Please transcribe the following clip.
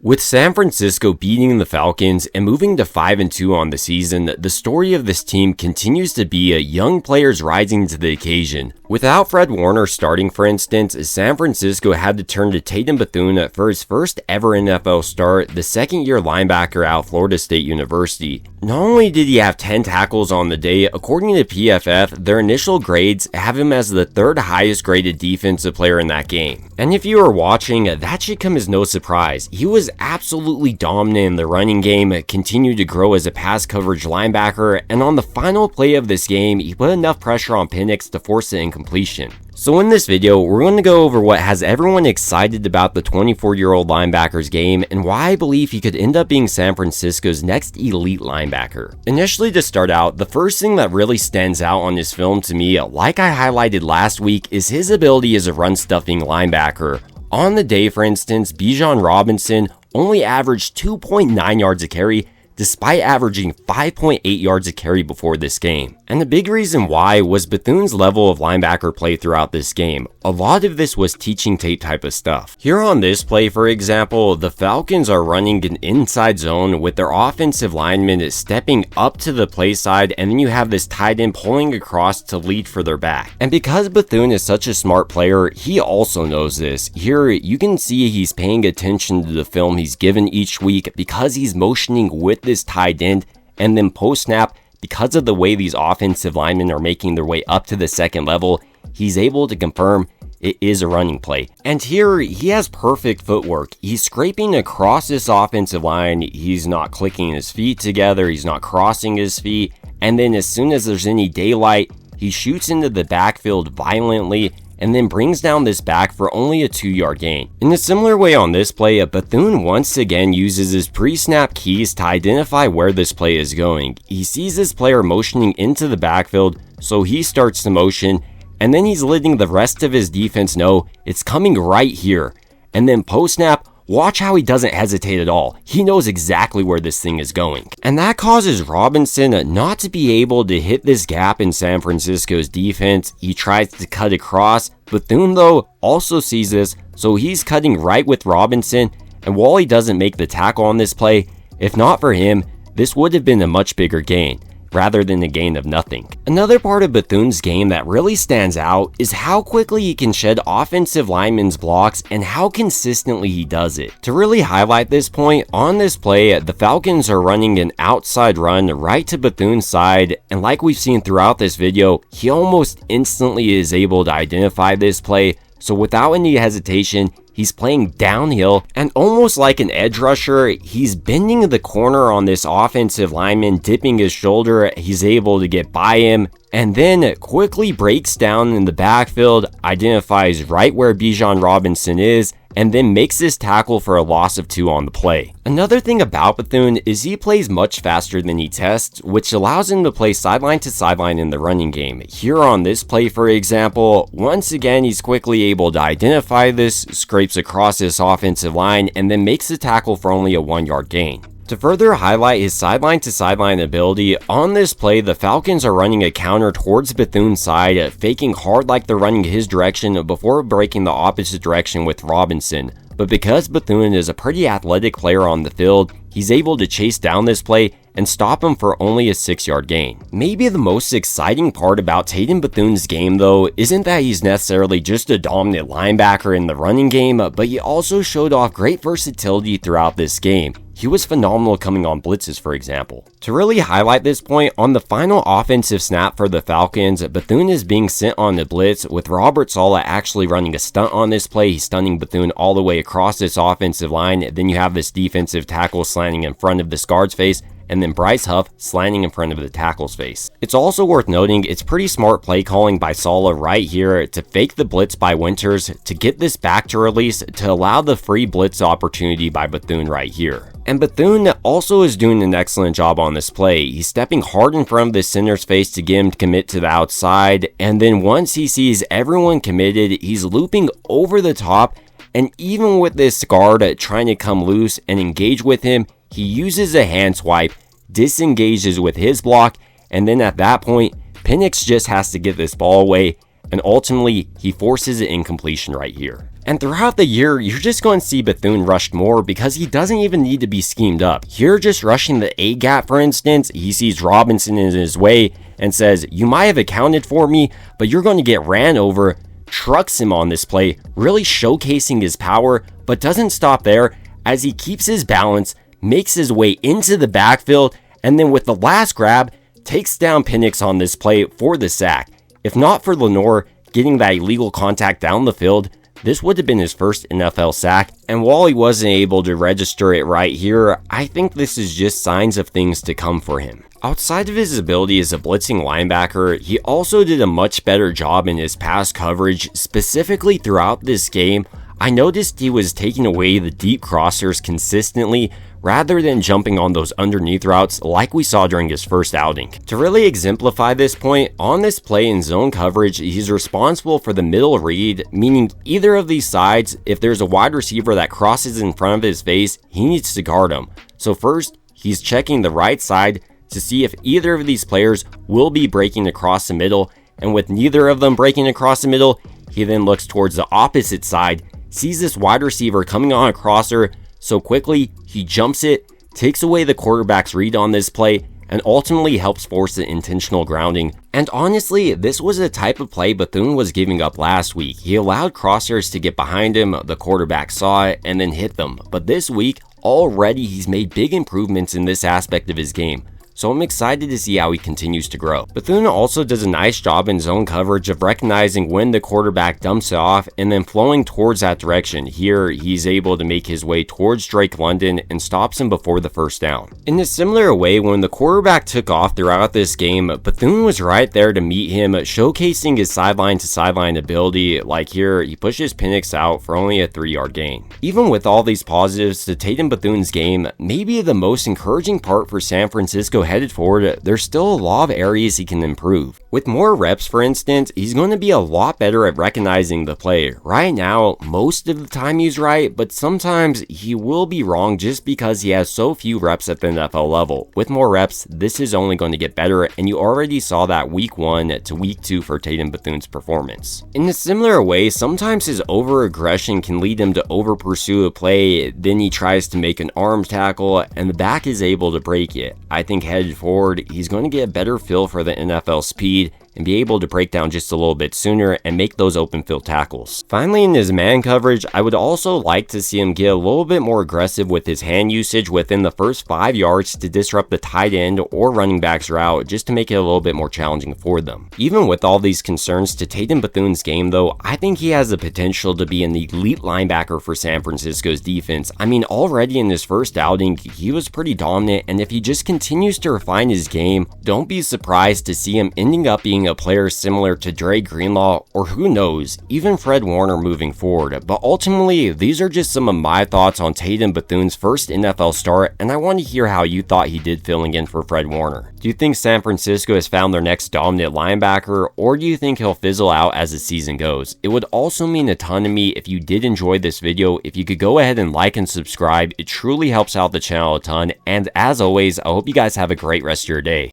With San Francisco beating the Falcons and moving to 5-2 on the season, the story of this team continues to be young players rising to the occasion. Without Fred Warner starting, for instance, San Francisco had to turn to Tatum Bethune for his first ever NFL start, the second-year linebacker out of Florida State University. Not only did he have 10 tackles on the day, according to PFF, their initial grades have him as the third highest graded defensive player in that game. And if you were watching, that should come as no surprise. He was absolutely dominant in the running game, continued to grow as a pass coverage linebacker, and on the final play of this game, he put enough pressure on Penix to force the incompletion. So in this video, we're going to go over what has everyone excited about the 24-year-old linebacker's game and why I believe he could end up being San Francisco's next elite linebacker. Initially, to start out, the first thing that really stands out on this film to me, like I highlighted last week, is his ability as a run-stuffing linebacker. On the day, for instance, Bijan Robinson only averaged 2.9 yards a carry, despite averaging 5.8 yards a carry before this game. And the big reason why was Bethune's level of linebacker play throughout this game. A lot of this was teaching tape type of stuff. Here on this play, for example, the Falcons are running an inside zone with their offensive lineman stepping up to the play side, and then you have this tight end pulling across to lead for their back. And because Bethune is such a smart player, he also knows this. Here you can see he's paying attention to the film he's given each week because he's motioning with this tight end, and then post-snap, because of the way these offensive linemen are making their way up to the second level, he's able to confirm it is a running play. And here, he has perfect footwork. He's scraping across this offensive line. He's not clicking his feet together. He's not crossing his feet. And then as soon as there's any daylight, he shoots into the backfield violently and then brings down this back for only a 2-yard gain. In a similar way on this play, Bethune once again uses his pre-snap keys to identify where this play is going. He sees this player motioning into the backfield, so he starts to motion, and then he's letting the rest of his defense know it's coming right here. And then post-snap, watch how he doesn't hesitate at all. He knows exactly where this thing is going. And that causes Robinson not to be able to hit this gap in San Francisco's defense. He tries to cut across. Bethune, though, also sees this, so he's cutting right with Robinson. And while he doesn't make the tackle on this play, if not for him, this would have been a much bigger gain, rather than a gain of nothing. Another part of Bethune's game that really stands out is how quickly he can shed offensive linemen's blocks and how consistently he does it. To really highlight this point, on this play, the Falcons are running an outside run right to Bethune's side, and like we've seen throughout this video, he almost instantly is able to identify this play, so without any hesitation, he's playing downhill, and almost like an edge rusher, he's bending the corner on this offensive lineman, dipping his shoulder. He's able to get by him, and then quickly breaks down in the backfield, identifies right where Bijan Robinson is, and then makes this tackle for a loss of 2 on the play. Another thing about Bethune is he plays much faster than he tests, which allows him to play sideline to sideline in the running game. Here on this play, for example, once again he's quickly able to identify this, scrapes across this offensive line, and then makes the tackle for only a 1-yard gain. To further highlight his sideline to sideline ability, on this play the Falcons are running a counter towards Bethune's side, faking hard like they're running his direction before breaking the opposite direction with Robinson. But because Bethune is a pretty athletic player on the field, he's able to chase down this play and stop him for only a 6-yard gain. Maybe the most exciting part about Tatum Bethune's game, though, isn't that he's necessarily just a dominant linebacker in the running game, but he also showed off great versatility throughout this game. He was phenomenal coming on blitzes, for example. To really highlight this point, on the final offensive snap for the Falcons, Bethune is being sent on the blitz, with Robert Saleh actually running a stunt on this play. He's stunning Bethune all the way across this offensive line. Then you have this defensive tackle slanting in front of this guard's face, and then Bryce Huff slanting in front of the tackle's face. It's also worth noting it's pretty smart play calling by Saleh right here to fake the blitz by Winters, to get this back to release, to allow the free blitz opportunity by Bethune right here. And Bethune also is doing an excellent job on this play. He's stepping hard in front of the center's face to get him to commit to the outside, and then once he sees everyone committed, he's looping over the top, and even with this guard trying to come loose and engage with him, he uses a hand swipe, disengages with his block, and then at that point, Penix just has to get this ball away, and ultimately, he forces an incompletion right here. And throughout the year, you're just going to see Bethune rushed more because he doesn't even need to be schemed up. Here, just rushing the A gap, for instance, he sees Robinson in his way and says, "You might have accounted for me, but you're going to get ran over," trucks him on this play, really showcasing his power, but doesn't stop there as he keeps his balance, makes his way into the backfield, and then with the last grab, takes down Penix on this play for the sack. If not for Lenore getting that illegal contact down the field, this would have been his first NFL sack, and while he wasn't able to register it right here, I think this is just signs of things to come for him. Outside of his ability as a blitzing linebacker, he also did a much better job in his pass coverage, specifically throughout this game. I noticed he was taking away the deep crossers consistently rather than jumping on those underneath routes like we saw during his first outing. To really exemplify this point, on this play in zone coverage, he's responsible for the middle read, meaning either of these sides, if there's a wide receiver that crosses in front of his face, he needs to guard him. So first, he's checking the right side to see if either of these players will be breaking across the middle, and with neither of them breaking across the middle, he then looks towards the opposite side, sees this wide receiver coming on a crosser, so quickly he jumps it, takes away the quarterback's read on this play, and ultimately helps force the intentional grounding. And honestly, this was the type of play Bethune was giving up last week. He allowed crossers to get behind him, the quarterback saw it, and then hit them. But this week, already he's made big improvements in this aspect of his game. So I'm excited to see how he continues to grow. Bethune also does a nice job in zone coverage of recognizing when the quarterback dumps it off and then flowing towards that direction. Here, he's able to make his way towards Drake London and stops him before the first down. In a similar way, when the quarterback took off throughout this game, Bethune was right there to meet him, showcasing his sideline to sideline ability. Like here, he pushes Penix out for only a 3-yard gain. Even with all these positives to Tatum Bethune's game, maybe the most encouraging part for San Francisco headed forward, there's still a lot of areas he can improve. With more reps, for instance, he's going to be a lot better at recognizing the play. Right now, most of the time he's right, but sometimes he will be wrong just because he has so few reps at the NFL level. With more reps, this is only going to get better, and you already saw that week 1 to week 2 for Tatum Bethune's performance. In a similar way, sometimes his over-aggression can lead him to over-pursue a play, then he tries to make an arm tackle, and the back is able to break it. I think headed forward, he's going to get a better feel for the NFL speed and be able to break down just a little bit sooner and make those open field tackles. Finally, in his man coverage, I would also like to see him get a little bit more aggressive with his hand usage within the first 5 yards to disrupt the tight end or running back's route, just to make it a little bit more challenging for them. Even with all these concerns to Tatum Bethune's game though, I think he has the potential to be an elite linebacker for San Francisco's defense. I mean, already in his first outing, he was pretty dominant, and if he just continues to refine his game, don't be surprised to see him ending up being a player similar to Dre Greenlaw, or who knows, even Fred Warner moving forward. But ultimately, these are just some of my thoughts on Tatum Bethune's first NFL start, and I want to hear how you thought he did filling in for Fred Warner. Do you think San Francisco has found their next dominant linebacker, or do you think he'll fizzle out as the season goes? It would also mean a ton to me if you did enjoy this video, if you could go ahead and like and subscribe. It truly helps out the channel a ton, and as always, I hope you guys have a great rest of your day.